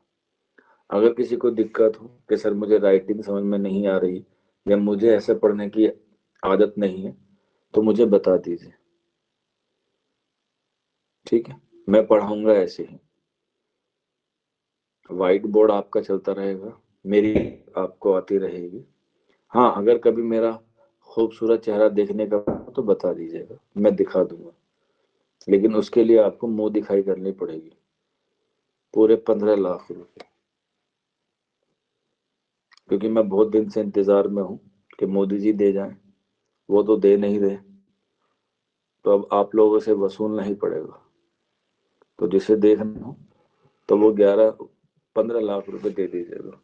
अगर किसी को दिक्कत हो कि सर मुझे राइटिंग समझ में नहीं आ रही, या मुझे ऐसे पढ़ने की आदत नहीं है, तो मुझे बता दीजिए, ठीक है? मैं पढ़ाऊंगा ऐसे ही। व्हाइट बोर्ड आपका चलता रहेगा, मेरी आपको आती रहेगी। हाँ, अगर कभी मेरा खूबसूरत चेहरा देखने का हो तो बता दीजिएगा, मैं दिखा दूंगा। लेकिन उसके लिए आपको मुंह दिखाई करनी पड़ेगी, पूरे 15 लाख रुपए। क्योंकि मैं बहुत दिन से इंतजार में हूँ कि मोदी जी दे जाएं, वो तो दे नहीं रहे, तो अब आप लोगों से वसूलना ही पड़ेगा। तो जिसे देखना हो तो वो 15 लाख रुपए दे दीजिएगा।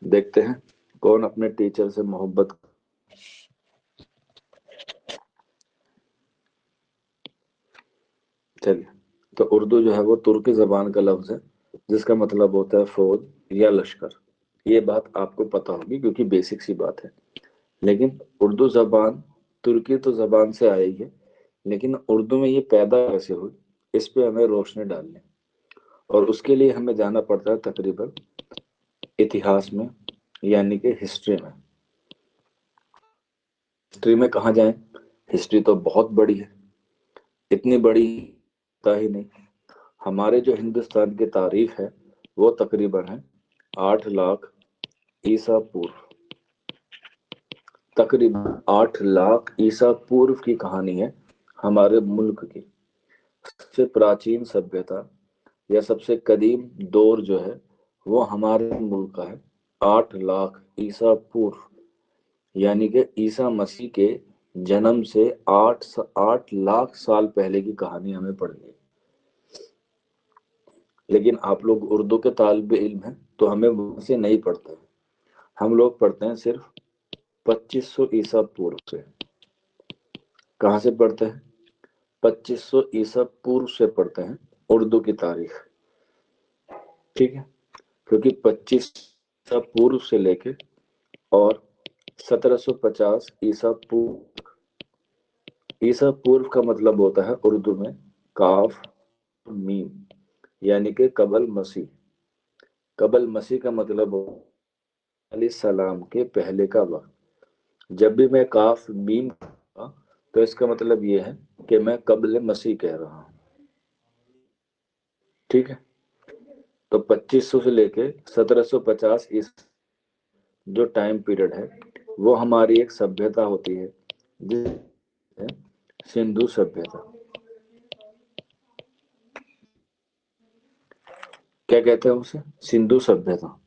देखते हैं कौन अपने टीचर से मोहब्बत। चलिए, तो उर्दू जो है वो तुर्की जबान का लफ्ज है, जिसका मतलब होता है फौज या लश्कर। ये बात आपको पता होगी क्योंकि बेसिक सी बात है। लेकिन उर्दू जबान तुर्की तो जबान से आई है, लेकिन उर्दू में ये पैदा कैसे हुई, इस पे हमें रोशनी डालनी है। और उसके लिए हमें जाना पड़ता है तकरीबन इतिहास में, यानी कि हिस्ट्री में। हिस्ट्री में कहाँ जाएं? हिस्ट्री तो बहुत बड़ी है, इतनी बड़ी पता ही नहीं। हमारे जो हिंदुस्तान की तारीख है वो तकरीबन है 8 लाख ईसा पूर्व। तकरीबन 8 लाख ईसा पूर्व की कहानी है हमारे मुल्क की। सबसे प्राचीन सभ्यता या सबसे कदीम दौर जो है वो हमारे मुल्क का है 8 लाख ईसा पूर्व। यानी कि ईसा मसीह के जन्म से 8 लाख साल पहले की कहानी हमें पढ़नी है। लेकिन आप लोग उर्दू के तालिब इल्म हैं तो हमें वहां से नहीं पढ़ते हैं। हम लोग पढ़ते हैं सिर्फ 2500 ईसा पूर्व से। कहाँ से पढ़ते हैं? 2500 ईसा पूर्व से पढ़ते हैं उर्दू की तारीख। ठीक है, क्योंकि 25 ईसा पूर्व से लेके और 1750 ईसा पूर्व। ईसा पूर्व का मतलब होता है उर्दू में काफ मीम, यानी कि कबल मसीह। कबल मसीह का मतलब सलाम के पहले का वक्त। जब भी मैं काफ मीम तो इसका मतलब ये है कि मैं कबल मसीह कह रहा हूं। ठीक है, तो 2500 से लेके 1750 इस जो टाइम पीरियड है वो हमारी एक सभ्यता होती है जिसे सिंधु सभ्यता। क्या कहते हैं उसे? सिंधु सभ्यता।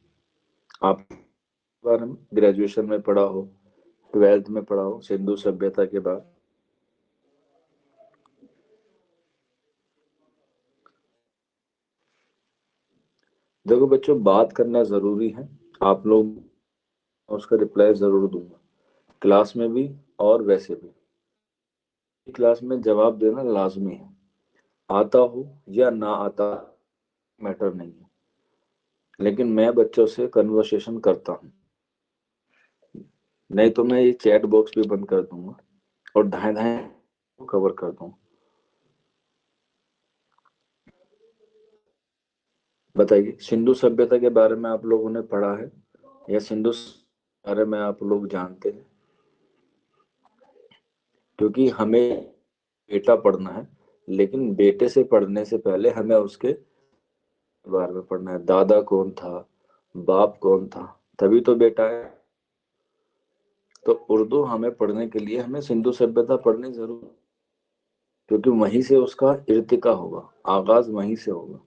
आप बारे में ग्रेजुएशन में पढ़ा हो, 12th में पढ़ा हो सिंधु सभ्यता के बाद। देखो बच्चों, बात करना जरूरी है। आप लोग उसका रिप्लाई जरूर दूंगा, क्लास में भी और वैसे भी। क्लास में जवाब देना लाजमी है, आता हो या ना आता मैटर नहीं है। लेकिन मैं बच्चों से कन्वर्सेशन करता हूँ, नहीं तो मैं ये चैट बॉक्स भी बंद कर दूंगा और धाए धाए कवर कर दूंगा। बताइए, सिंधु सभ्यता के बारे में आप लोगों ने पढ़ा है या सिंधु के बारे में आप लोग जानते हैं? क्योंकि हमें बेटा पढ़ना है, लेकिन बेटे से पढ़ने से पहले हमें उसके बारे में पढ़ना है। दादा कौन था, बाप कौन था, तभी तो बेटा है। तो उर्दू हमें पढ़ने के लिए हमें सिंधु सभ्यता पढ़नी जरूर, क्योंकि वहीं से उसका इर्तिका होगा, आगाज वहीं से होगा।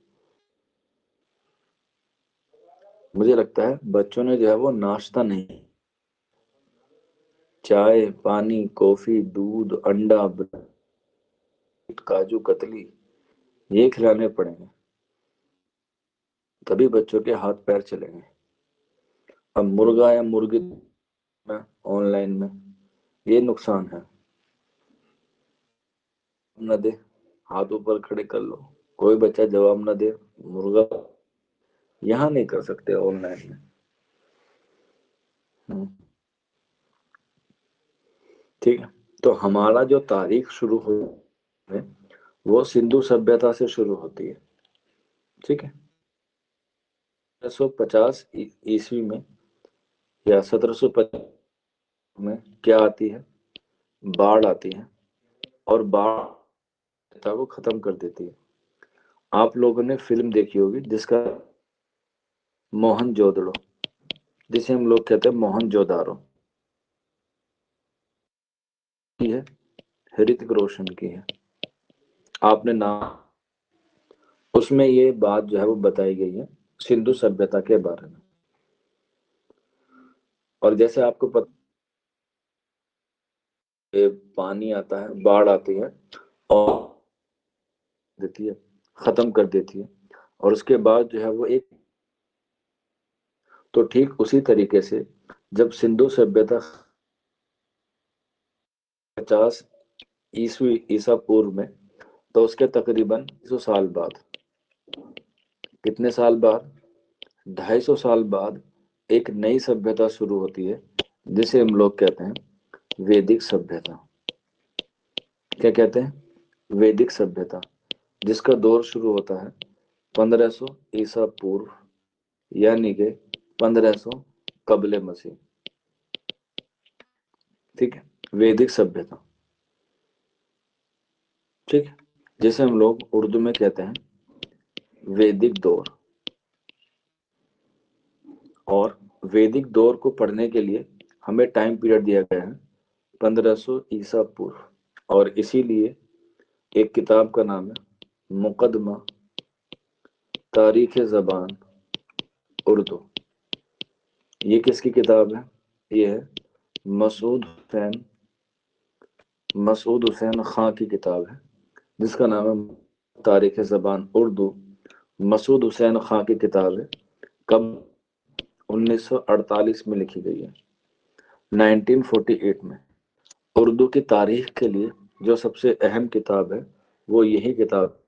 मुझे लगता है बच्चों ने जो है वो नाश्ता नहीं, चाय पानी कॉफी दूध अंडा ब्रेड काजू कतली ये खिलाने पड़ेंगे, तभी बच्चों के हाथ पैर चलेंगे। अब मुर्गा या मुर्गी में ऑनलाइन में ये नुकसान है। न दे, हाथ ऊपर खड़े कर लो, कोई बच्चा जवाब न दे, मुर्गा यहाँ नहीं कर सकते ऑनलाइन में। ठीक है, तो हमारा जो तारीख शुरू हो है वो सिंधु सभ्यता से शुरू होती है। ठीक है, 1750 ईस्वी में या 1750 में क्या आती है? बाढ़ आती है, और बाढ़ को खत्म कर देती है। आप लोगों ने फिल्म देखी होगी जिसका मोहनजोदड़ो, जिसे हम लोग कहते हैं मोहनजोदारो, की है, ऋतिक रोशन की है। आपने नाम, उसमें ये बात जो है वो बताई गई है सिंधु सभ्यता के बारे में। और जैसे आपको पता, पानी आता है, बाढ़ आती है और देती है, खत्म कर देती है, और उसके बाद जो है वो एक, तो ठीक उसी तरीके से जब सिंधु सभ्यता 50 ईस्वी ईसा पूर्व में, तो उसके तकरीबन 200 साल बाद, कितने साल बाद? 250 साल बाद एक नई सभ्यता शुरू होती है जिसे हम लोग कहते हैं वैदिक सभ्यता। क्या कहते हैं? वैदिक सभ्यता, जिसका दौर शुरू होता है 1500 ईसा पूर्व, यानी कि 1500 कबले मसीह। ठीक है, वैदिक सभ्यता। ठीक है, जिसे हम लोग उर्दू में कहते हैं वैदिक दौर। और वैदिक दौर को पढ़ने के लिए हमें टाइम पीरियड दिया गया है 1500 ईसा पूर्व, और इसीलिए एक किताब का नाम है मुकदमा तारीख ज़बान उर्दू। ये किसकी किताब है? ये है मसूद हुसैन खां की किताब है, जिसका नाम है तारीख ज़बान उर्दू। मसूद हुसैन खां की किताब है, कब? 1948 में लिखी गई है, 1948 में। उर्दू की तारीख के लिए जो सबसे अहम किताब है वो यही किताब,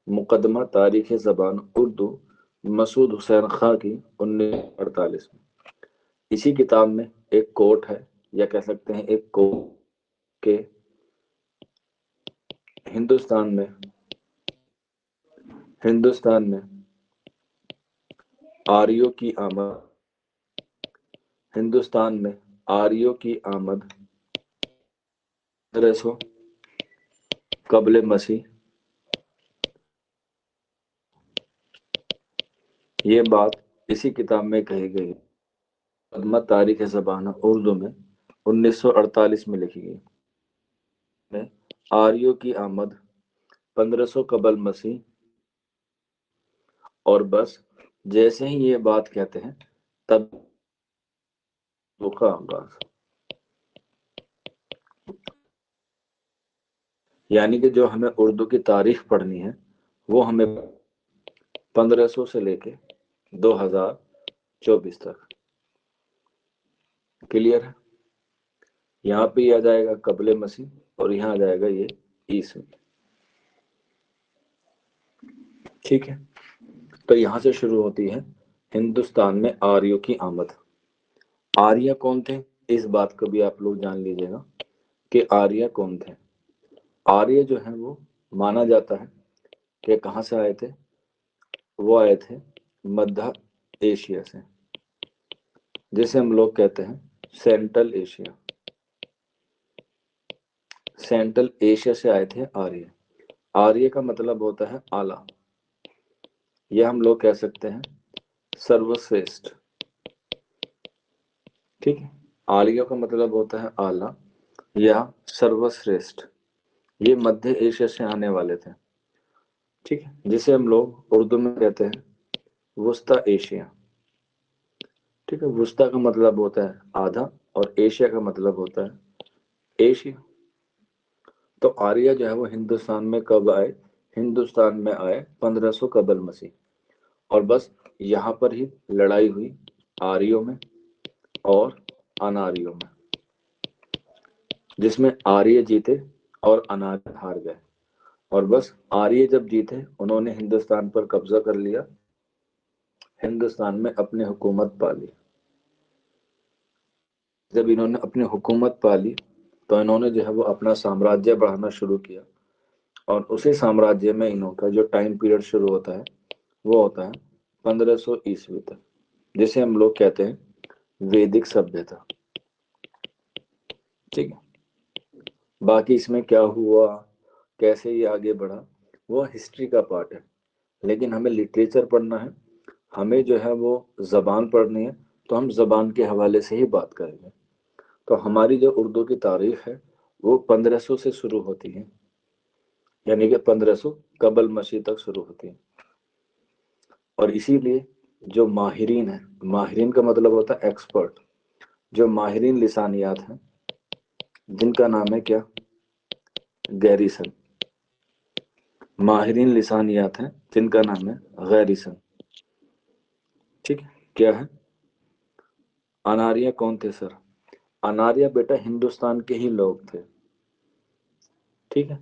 मुकदमा तारीख ज़बान उर्दू, मसूद हुसैन खां की, 1948 में। इसी किताब में एक कोट है, या कह सकते हैं एक कोट के हिंदुस्तान में आर्यों की आमद हिंदुस्तान में आर्यों की आमद 1500 कबले मसीह, ये बात इसी किताब में कही गई। मुकदमा तारीख ज़बान उर्दू में 1948 में लिखी गई। में आर्यों की आमद 1500 कबल मसीह, और बस जैसे ही ये बात कहते हैं तब का आगाज। यानी कि जो हमें उर्दू की तारीख पढ़नी है वो हमें 1500 से लेके 2024 तक। क्लियर है? यहाँ पे आ जाएगा कबले मसीह और यहाँ आ जाएगा ये ईसा। ठीक है, तो यहाँ से शुरू होती है हिंदुस्तान में आर्यों की आमद। आर्य कौन थे, इस बात को भी आप लोग जान लीजिएगा कि आर्य कौन थे। आर्य जो है वो माना जाता है कि कहाँ से आए थे, वो आए थे मध्य एशिया से, जिसे हम लोग कहते हैं सेंट्रल एशिया। सेंट्रल एशिया से आए थे आर्य। आर्य का मतलब होता है आला, यह हम लोग कह सकते हैं सर्वश्रेष्ठ। ठीक है, आर्य का मतलब होता है आला या सर्वश्रेष्ठ। ये मध्य एशिया से आने वाले थे। ठीक है, जिसे हम लोग उर्दू में कहते हैं वुस्ता एशिया। ठीक है, वुस्ता का मतलब होता है आधा और एशिया का मतलब होता है एशिया। तो आर्य जो है वो हिंदुस्तान में कब आए? हिंदुस्तान में आए 1500 कबल मसीह, और बस यहाँ पर ही लड़ाई हुई आर्यों में और अनार्यों में, जिसमें आर्य जीते और अनार्य हार गए। और बस आर्य जब जीते उन्होंने हिंदुस्तान पर कब्जा कर लिया, हिंदुस्तान में अपनी हुकूमत पा ली। जब इन्होंने अपनी हुकूमत पा ली तो इन्होंने जो है वो अपना साम्राज्य बढ़ाना शुरू किया, और उसी साम्राज्य में इनका जो टाइम पीरियड शुरू होता है वो होता है 1500 ईस्वी तक, जिसे हम लोग कहते हैं वैदिक सभ्यता। ठीक है, बाकी इसमें क्या हुआ, कैसे ये आगे बढ़ा, वो हिस्ट्री का पार्ट है। लेकिन हमें लिटरेचर पढ़ना है, हमें जो है वो जबान पढ़नी है, तो हम जबान के हवाले से ही बात करेंगे। तो हमारी जो उर्दू की तारीख है वो 1500 से शुरू होती है, यानी कि 1500 कबल मसीह तक शुरू होती है। और इसीलिए जो माहिरीन है, माहिरीन का मतलब होता है एक्सपर्ट, जो माहिरीन लिसानियात हैं जिनका नाम है क्या, गैरीसन। माहिरीन लिसानियात हैं जिनका नाम है गैरीसन। ठीक है, क्या है? अनारिया कौन थे सर? अनारिया बेटा हिंदुस्तान के ही लोग थे। ठीक है,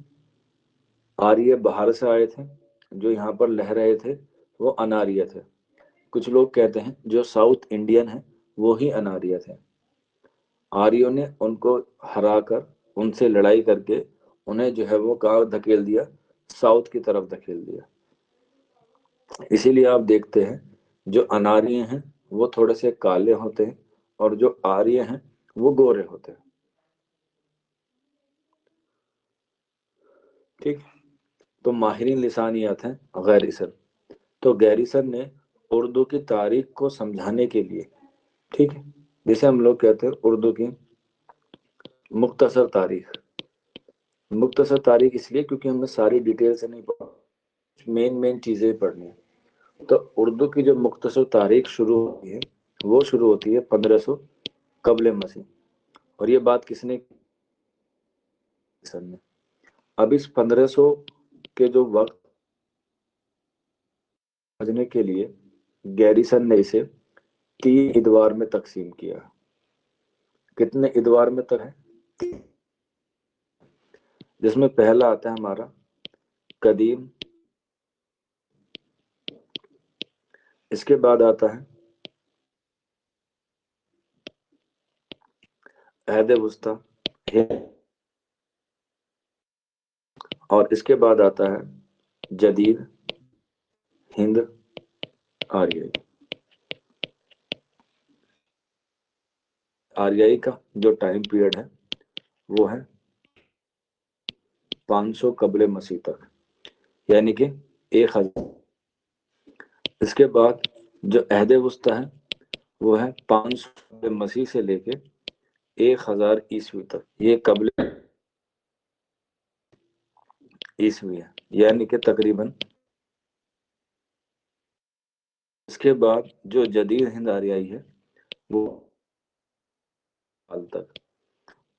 आर्य बाहर से आए थे, जो यहाँ पर लह रहे थे वो अनार्य थे। कुछ लोग कहते हैं जो साउथ इंडियन है वो ही अनार्य थे। आर्यों ने उनको हराकर, उनसे लड़ाई करके उन्हें जो है वो कहाँ धकेल दिया, साउथ की तरफ धकेल दिया। इसीलिए आप देखते हैं जो अनार्य हैं वो थोड़े से काले होते हैं, और जो आर्य हैं वो गोरे होते हैं। ठीक, तो माहिरीन लिसानियात हैं गैरिसन। तो गैरिसन ने उर्दू की तारीख को समझाने के लिए, ठीक है, जिसे हम लोग कहते हैं उर्दू की मुख्तसर तारीख। मुख्तसर तारीख इसलिए क्योंकि हमें सारी डिटेल से नहीं पढ़ा, मेन मेन चीजें पढ़नी है। तो उर्दू की जो मुख्तसर तारीख शुरू होती है वो शुरू होती है 1500 कबल मसीह। और ये बात किसने ने? अब इस 1500 के जो वक्त समझने के लिए गैरिसन ने इसे 3 इदवार में तकसीम किया। कितने इदवार में तक है? जिसमें पहला आता है हमारा कदीम, इसके बाद आता है अहद वुस्ता और इसके बाद आता है जदीद हिंद आर्याई। आर्याई का जो टाइम पीरियड है वो है 500 कबले मसीह तक, यानी कि 1000। इसके बाद जो अहद वुस्ता है वो है 500 मसीह से लेके 1000 ईस्वी तक, ये कबले ईस्वी है, यानी कि तकरीबन। इसके बाद जो जदीद हिंद आर्याई है वो हाल तक।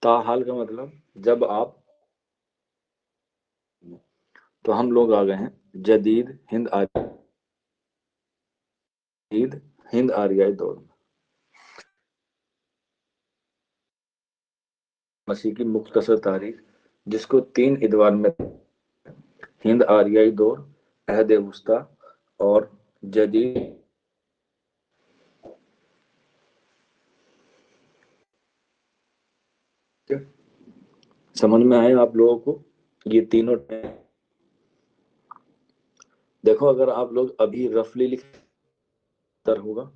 ताहाल का मतलब जब आप, तो हम लोग आ गए हैं जदीद हिंद आर्याई दौर में। मसीह की मुख्तसर तारीख, जिसको 3 इतवार में हिंद आर्याई दौर, अहद वुस्ता और जदीद। समझ में आए आप लोगों को ये तीनों? देखो अगर आप लोग अभी रफली लिखतर होगा,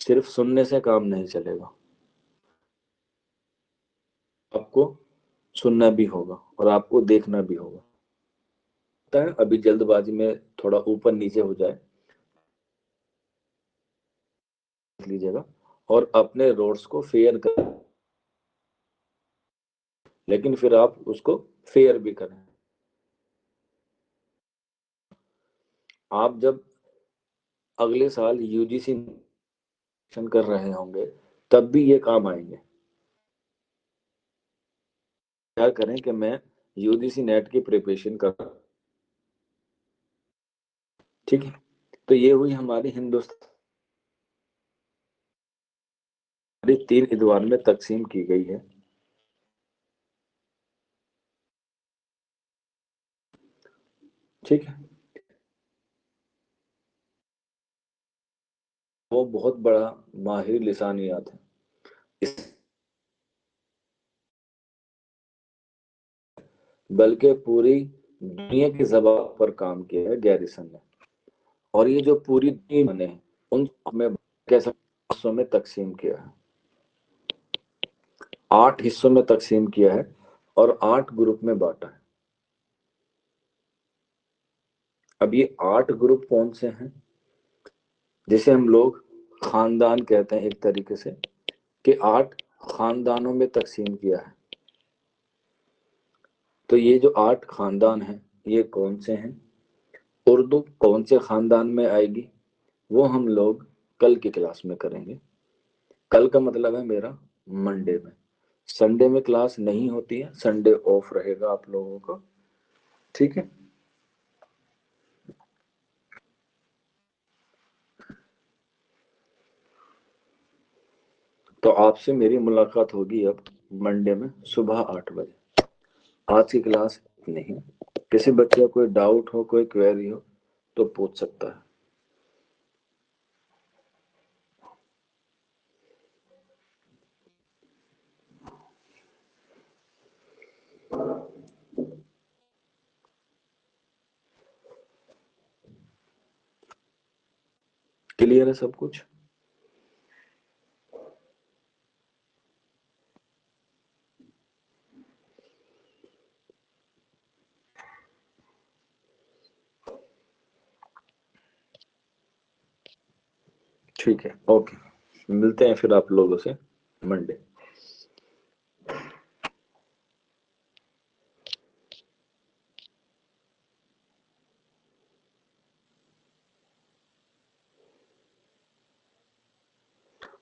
सिर्फ सुनने से काम नहीं चलेगा, आपको सुनना भी होगा और आपको देखना भी होगा। अभी जल्दबाजी में थोड़ा ऊपर नीचे हो जाए लीजिएगा और अपने रोड्स को फेयर कर, लेकिन फिर आप उसको फेयर भी करें। आप जब अगले साल यूजीसी कर रहे होंगे तब भी ये काम आएंगे। क्या करें कि मैं यूजीसी नेट की प्रिपरेशन कर, ठीक है। तो ये हुई हमारी हिंदुस्तान 3 इतवार में तकसीम की गई है, ठीक है। वो बहुत बड़ा माहिर लिसानियात है, इस बल्कि पूरी दुनिया की ज़बान पर काम किया है गैरिसन ने। और ये जो पूरी दुनिया ने उन में कैसे हिस्सों में तकसीम किया है, 8 हिस्सों में तकसीम किया है और 8 ग्रुप में बांटा है। अब ये 8 ग्रुप कौन से हैं, जिसे हम लोग खानदान कहते हैं एक तरीके से, कि 8 खानदानों में तकसीम किया है। तो ये जो 8 खानदान हैं ये कौन से हैं, उर्दू कौन से खानदान में आएगी, वो हम लोग कल की क्लास में करेंगे। कल का मतलब है मेरा मंडे में। संडे में क्लास नहीं होती है, संडे ऑफ रहेगा आप लोगों का, ठीक है। तो आपसे मेरी मुलाकात होगी अब मंडे में सुबह 8 बजे। आज की क्लास नहीं, किसी बच्चे को कोई डाउट हो, कोई क्वेरी हो तो पूछ सकता है। क्लियर है सब कुछ? ठीक है, ओके। मिलते हैं फिर आप लोगों से मंडे।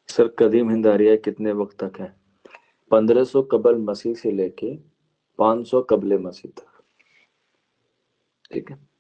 सर कदीम हिंद आर्याई कितने वक्त तक है? 1500 कबल मसीह से लेके 500 कबले मसीह तक, ठीक है।